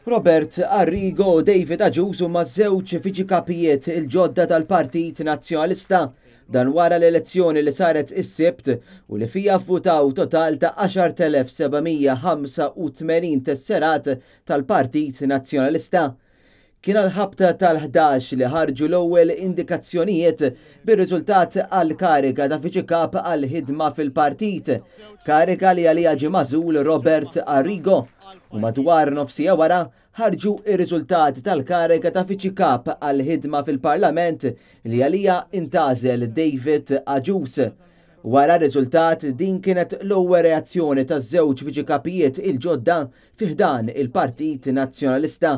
Robert Arrigo u David Agius huma żewġ viċi kapijiet il-ġodda tal-Partit Nazzjonalista dan wara l-elezzjoni li saret is-Sibt u li fija vvutaw total ta' 10,785 tesserat tal-Partit Nazzjonalista. Kien l-ħabta tal-11 li ħarġu l-ewwel indikazzjonijiet bir-riżultat għal kariga ta' viċi kap għal ħidma fil-partit, kariga li għalija ġie magħżul Robert Arrigo u madwar nofsija wara ħarġu ir-riżultati tal-kariga ta' viċi kap għal ħidma fil-Parlament li għalija intażel David Agius. Wara r-riżultat din kienet l-ewwel reazzjoni taż-żewġ viċi kapijiet il-ġodda fi ħdan il-Partit Nazzjonalista.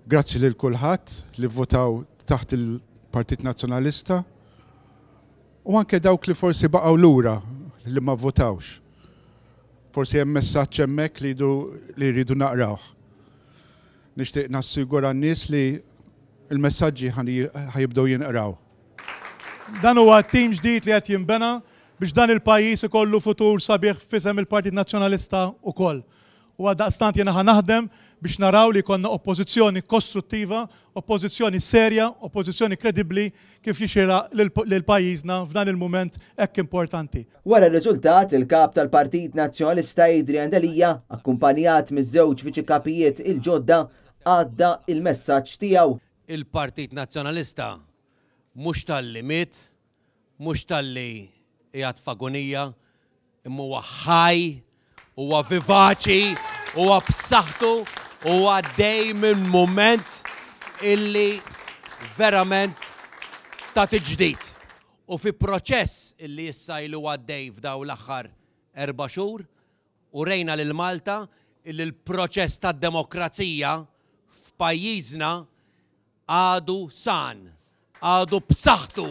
Grazzi lil kulħadd li votaw taħt il-Partit Nazzjonalista u anke dawk li forsi baqgħu lura li ma votawx. Forsi hemm messaġġ hemmhekk li jridu naqrawh. Nixtieq nassigura n-nies li l-messaġġi ħajibdew jinqraw. Dan huwa tim ġdid li qed jinbena biex dan il-pajjiż ikollu futur sabiħ f'isem il-Partit Nazzjonalista wkoll. U għaldaqstant jiena naħdem biex naraw li konna oppożizzjoni kostruttiva, oppożizzjoni serja, oppożizzjoni kredibbli kif jixira lil pajjiżna f'dan il-mument hekk importanti. Wara r-riżultat, il-kap tal-Partit Nazzjonalista Adrian Delija, akkumpanjat miż-żewġ viċi kapijiet il-ġodda, għadda il-messaġġ tiegħu. Il-Partit Nazzjonalista mhux tal-li miet, mhux tal-li qiegħed f'agonija, imma huwa ħaj, huwa vivaċi, huwa b'saħħtu, huwa għaddej minn mument illi verament ta' tiġdid. U fi proċess illi issa ilu għaddej f'daw l-aħħar 4 xhur u rejna lil Malta illi l-proċess ta' demokrazija f'pajjiżna għadu san, għadu b'saħħtu,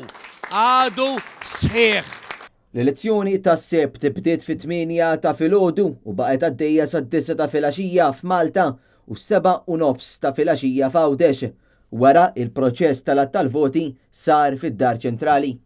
għadu sħiħ. L-elezzjoni tas-Sibt bdiet fit-8 ta' filgħodu u baqgħet għaddejja sad-9 ta' filgħaxija f'Malta u 7:30 ta' filgħaxija f'Għawdex. Wara il-proċess tal-att tal-voti sar fid-Dar Ċentrali.